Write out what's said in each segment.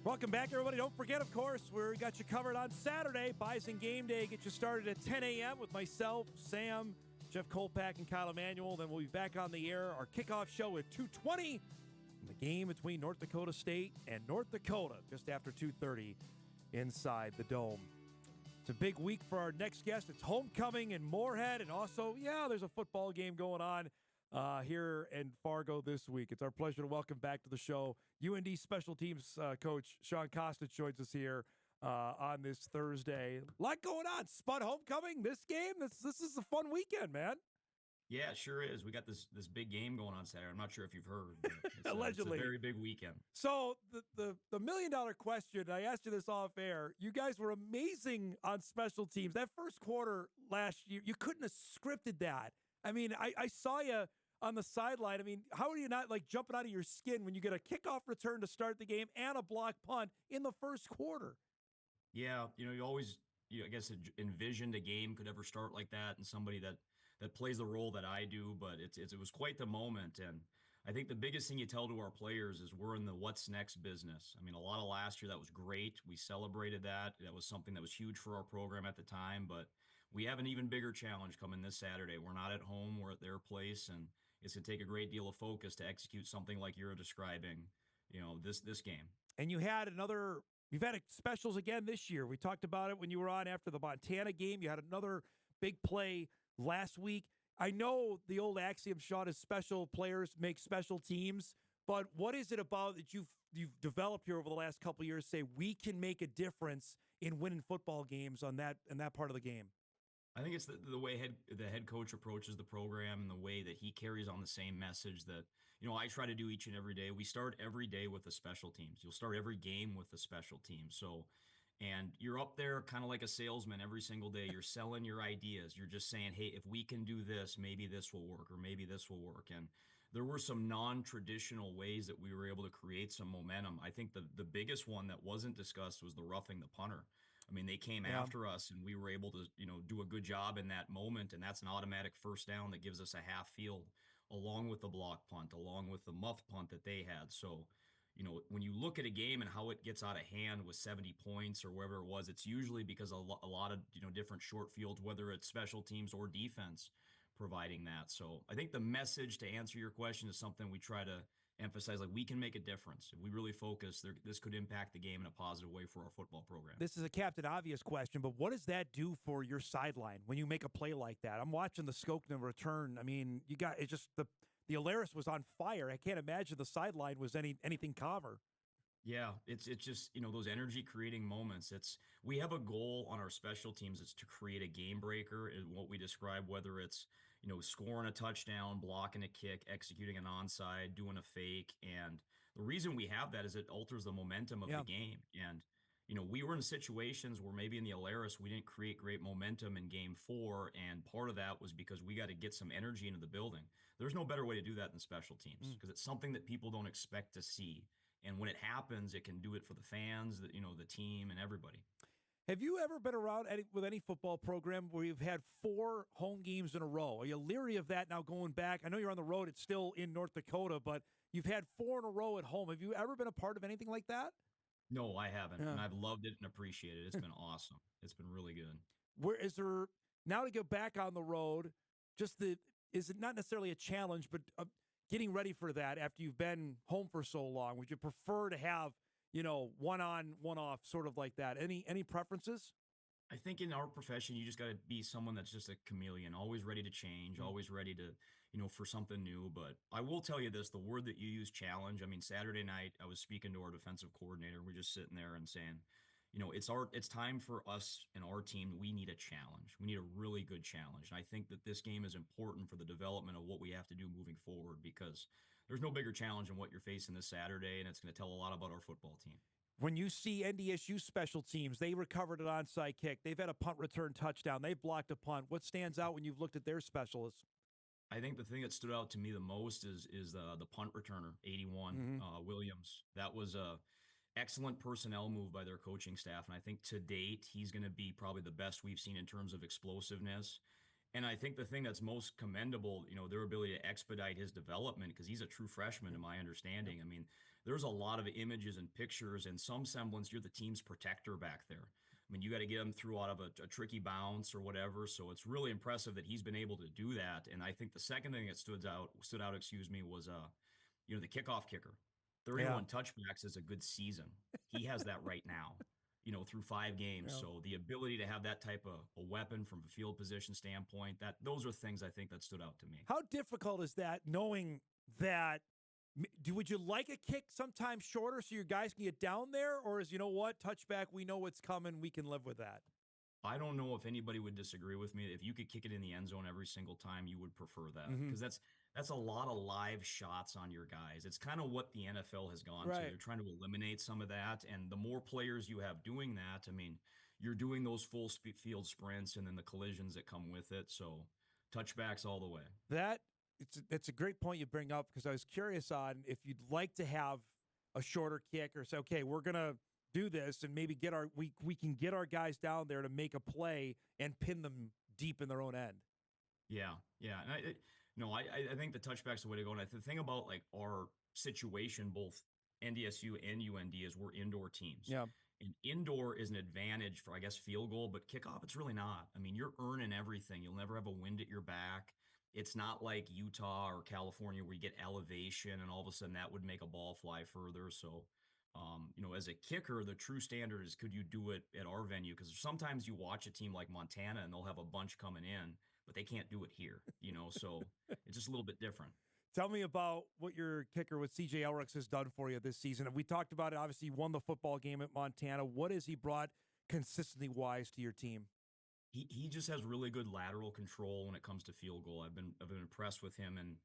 Welcome back, everybody. Don't forget, of course, we got you covered on Saturday. Bison Game Day. Get you started at 10 a.m. with myself, Sam, Jeff Kolpak, and Kyle Emanuel. Then we'll be back on the air. Our kickoff show at 2:20. The game between North Dakota State and North Dakota just after 2:30 inside the Dome. It's a big week for our next guest. It's homecoming in Moorhead, and also, there's a football game going on here in Fargo this week. It's our pleasure to welcome back to the show UND special teams coach Shawn Kostich joins us here on this Thursday. A lot going on. Spud homecoming, this game. This is a fun weekend, man. Yeah, it sure is. We got this big game going on Saturday. I'm not sure if you've heard, but Allegedly. it's a very big weekend. So the $1 million question, I asked you this off air. You guys were amazing on special teams. That first quarter last year, you couldn't have scripted that. I mean, I saw you on the sideline. I mean, how are you not like jumping out of your skin when you get a kickoff return to start the game and a block punt in the first quarter? Yeah, you always, I guess, envisioned a game could ever start like that, and somebody that plays the role that I do. But it was quite the moment, and I think the biggest thing you tell to our players is we're in the what's next business. I mean, a lot of last year that was great. We celebrated that. That was something that was huge for our program at the time, but we have an even bigger challenge coming this Saturday. We're not at home, we're at their place, and it's going to take a great deal of focus to execute something like you're describing, this game. And you've had specials again this year. We talked about it when you were on after the Montana game. You had another big play last week. I know the old axiom, Shawn, is special players make special teams, but what is it about that you've developed here over the last couple of years, say we can make a difference in winning football games on that part of the game? I think it's the way the head coach approaches the program and the way that he carries on the same message that, I try to do each and every day. We start every day with the special teams. You'll start every game with the special teams. So, and you're up there kind of like a salesman every single day. You're selling your ideas. You're just saying, hey, if we can do this, maybe this will work, or maybe this will work. And there were some non-traditional ways that we were able to create some momentum. I think the biggest one that wasn't discussed was the roughing the punter. I mean, they came after us, and we were able to, do a good job in that moment, and that's an automatic first down that gives us a half field, along with the block punt, along with the muff punt that they had. So, when you look at a game and how it gets out of hand with 70 points or wherever it was, it's usually because a lot of, different short fields, whether it's special teams or defense, providing that. So I think the message, to answer your question, is something we try to emphasize, like we can make a difference. If we really focus, this could impact the game in a positive way for our football program. This is a Captain Obvious question, but what does that do for your sideline when you make a play like that? I'm watching the Skokna return. I mean, it's just the Alaris was on fire. I can't imagine the sideline was anything calmer. Yeah, it's just, those energy creating moments. We have a goal on our special teams. It's to create a game breaker, and what we describe, whether it's, scoring a touchdown, blocking a kick, executing an onside, doing a fake. And the reason we have that is it alters the momentum of the game. And, we were in situations where maybe in the Alaris, we didn't create great momentum in game 4. And part of that was because we got to get some energy into the building. There's no better way to do that than special teams, because it's something that people don't expect to see. And when it happens, it can do it for the fans, the team, and everybody. Have you ever been around with any football program where you've had 4 home games in a row? Are you leery of that now going back? I know you're on the road. It's still in North Dakota, but you've had 4 in a row at home. Have you ever been a part of anything like that? No, I haven't. And I've loved it and appreciated it. It's been awesome. It's been really good. Where is there now to go back on the road? Is it not necessarily a challenge, but getting ready for that after you've been home for so long? Would you prefer to have, one on, one off, sort of like that? Any preferences? I think in our profession, you just got to be someone that's just a chameleon, always ready to change, always ready to, for something new. But I will tell you this, the word that you use, challenge. I mean, Saturday night, I was speaking to our defensive coordinator. We're just sitting there and saying, it's time for us and our team. We need a challenge. We need a really good challenge. And I think that this game is important for the development of what we have to do moving forward, because there's no bigger challenge than what you're facing this Saturday, and it's going to tell a lot about our football team. When you see NDSU special teams, they recovered an onside kick. They've had a punt return touchdown. They've blocked a punt. What stands out when you've looked at their specialists? I think the thing that stood out to me the most is the punt returner, 81, Williams. That was a excellent personnel move by their coaching staff, and I think to date he's going to be probably the best we've seen in terms of explosiveness. And I think the thing that's most commendable, their ability to expedite his development because he's a true freshman, to my understanding. I mean, there's a lot of images and pictures and some semblance you're the team's protector back there. I mean, you got to get him through out of a tricky bounce or whatever. So it's really impressive that he's been able to do that. And I think the second thing that stood out, was the kickoff kicker. Yeah. 31 touchbacks is a good season. He has that right now, through 5 games. Yeah. So the ability to have that type of a weapon from a field position standpoint, those are things I think that stood out to me. How difficult is that knowing that? Would you like a kick sometimes shorter so your guys can get down there? Or is, what, touchback, we know what's coming, we can live with that? I don't know if anybody would disagree with me. If you could kick it in the end zone every single time, you would prefer that Mm-hmm. because that's a lot of live shots on your guys. It's kind of what the NFL has gone to. Right. They're trying to eliminate some of that, and the more players you have doing that, I mean, you're doing those full field sprints and then the collisions that come with it. So touchbacks all the way. It's a great point you bring up because I was curious on if you'd like to have a shorter kick or say, okay, we're gonna do this and maybe we can get our guys down there to make a play and pin them deep in their own end. Yeah, yeah. And no, I think the touchback's the way to go. And the thing about like our situation, both NDSU and UND, is we're indoor teams. Yeah. And indoor is an advantage for, I guess, field goal, but kickoff, it's really not. I mean, you're earning everything. You'll never have a wind at your back. It's not like Utah or California where you get elevation and all of a sudden that would make a ball fly further. So, as a kicker, the true standard is could you do it at our venue? Because sometimes you watch a team like Montana and they'll have a bunch coming in, but they can't do it here, so it's just a little bit different. Tell me about what your kicker with CJ Elricks has done for you this season. And we talked about it. Obviously, he won the football game at Montana. What has he brought consistently wise to your team? He just has really good lateral control when it comes to field goal. I've been impressed with him and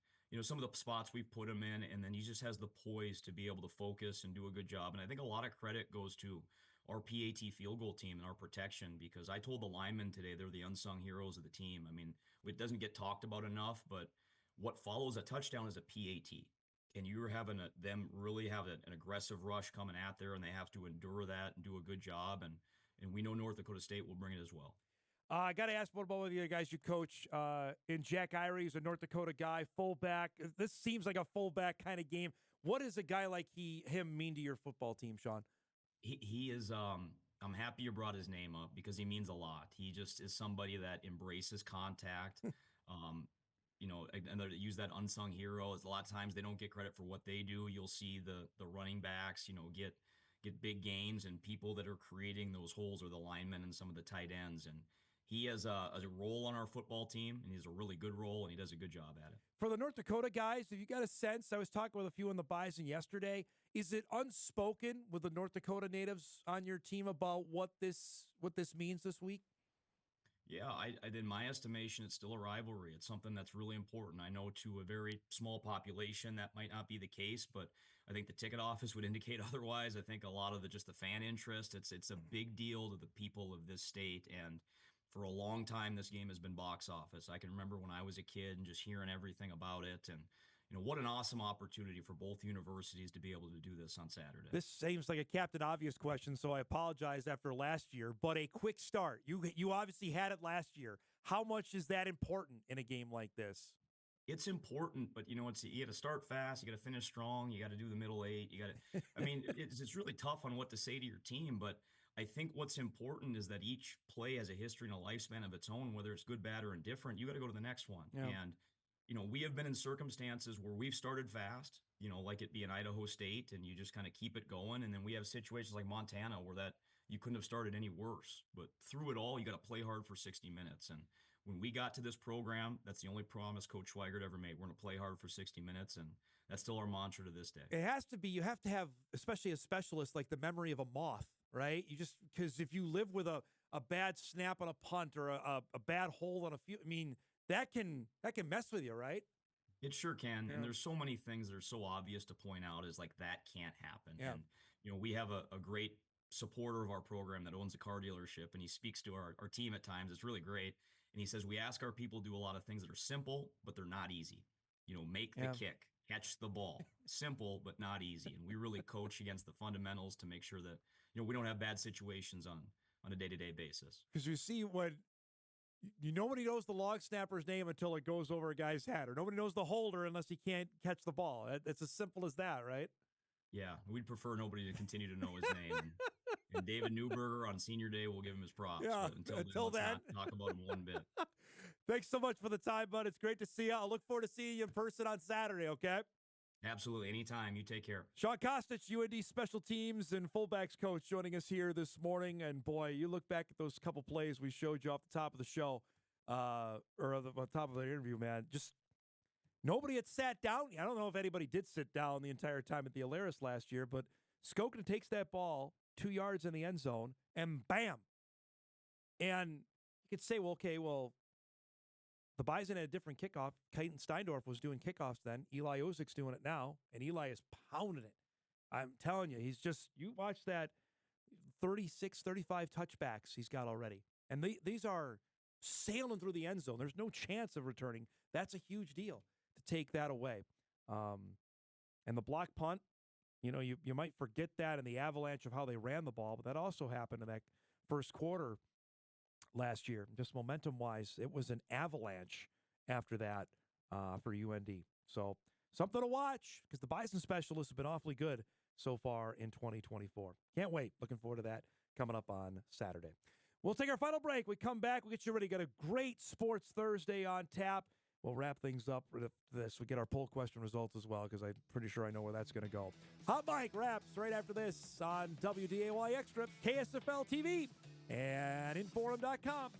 some of the spots we've put him in, and then he just has the poise to be able to focus and do a good job. And I think a lot of credit goes to our PAT field goal team and our protection because I told the linemen today they're the unsung heroes of the team. I mean, it doesn't get talked about enough, but what follows a touchdown is a PAT. And you're having them really have an aggressive rush coming at there, and they have to endure that and do a good job. And we know North Dakota State will bring it as well. I got to ask what about one of the other guys you coach in Jack Irie, who's a North Dakota guy, fullback. This seems like a fullback kind of game. What does a guy like him mean to your football team, Shawn? He is. I'm happy you brought his name up because he means a lot. He just is somebody that embraces contact. And they use that unsung hero. A lot of times they don't get credit for what they do. You'll see the running backs, get big gains, and people that are creating those holes are the linemen and some of the tight ends. And he has a role on our football team, and he's a really good role, and he does a good job at it. For the North Dakota guys, have you got a sense? I was talking with a few in the Bison yesterday. Is it unspoken with the North Dakota natives on your team about what this means this week? Yeah, in my estimation, it's still a rivalry. It's something that's really important. I know to a very small population that might not be the case, but I think the ticket office would indicate otherwise. I think a lot of just the fan interest, it's a big deal to the people of this state. And for a long time, this game has been box office. I can remember when I was a kid and just hearing everything about it. And, what an awesome opportunity for both universities to be able to do this on Saturday. This seems like a Captain Obvious question, so I apologize after last year. But a quick start. You obviously had it last year. How much is that important in a game like this? It's important, but you got to start fast. You got to finish strong. You got to do the middle eight. I mean, it's really tough on what to say to your team, but I think what's important is that each play has a history and a lifespan of its own, whether it's good, bad, or indifferent. You got to go to the next one. Yeah. And, we have been in circumstances where we've started fast, like it be in Idaho State, and you just kind of keep it going. And then we have situations like Montana where that you couldn't have started any worse. But through it all, you got to play hard for 60 minutes. And when we got to this program, that's the only promise Coach Schweigert ever made. We're going to play hard for 60 minutes, and that's still our mantra to this day. It has to be. You have to have, especially as specialists, like the memory of a moth, right? You just because if you live with a bad snap on a punt or a bad hold on a few, I mean, that can mess with you, right? It sure can. Yeah. And there's so many things that are so obvious to point out is like that can't happen. Yeah. And, we have a great supporter of our program that owns a car dealership, and he speaks to our team at times. It's really great. And he says, we ask our people to do a lot of things that are simple, but they're not easy. Make the kick, catch the ball. Simple, but not easy. And we really coach against the fundamentals to make sure that, we don't have bad situations on a day-to-day basis. Because you see when Nobody knows the long snapper's name until it goes over a guy's head, or nobody knows the holder unless he can't catch the ball. It's as simple as that, right? Yeah, we'd prefer nobody to continue to know his name. And David Newberger on senior day will give him his props. Yeah, But until then, let's not talk about him one bit. Thanks so much for the time, bud. It's great to see you. I'll look forward to seeing you in person on Saturday, okay? Absolutely. Anytime. You take care. Shawn Kostich, UND special teams and fullbacks coach, joining us here this morning. And boy, you look back at those couple plays we showed you off the top of the show, or the top of the interview, man. Just nobody had sat down. I don't know if anybody did sit down the entire time at the Alaris last year, but Skokin takes that ball 2 yards in the end zone, and bam. And you could say, well, the Bison had a different kickoff. Keaton Steindorf was doing kickoffs then. Eli Ozik's doing it now, and Eli is pounding it. I'm telling you, you watch that 36, 35 touchbacks he's got already. And these are sailing through the end zone. There's no chance of returning. That's a huge deal to take that away. And the block punt, you might forget that in the avalanche of how they ran the ball, but that also happened in that first quarter last year. Just momentum-wise, it was an avalanche after that for UND. So something to watch because the Bison specialists have been awfully good so far in 2024. Can't wait. Looking forward to that coming up on Saturday. We'll take our final break. We come back. We'll get you ready. Got a great Sports Thursday on tap. We'll wrap things up with this. We get our poll question results as well because I'm pretty sure I know where that's going to go. Hot Mic wraps right after this on WDAY Extra, KSFL TV, and Inforum.com.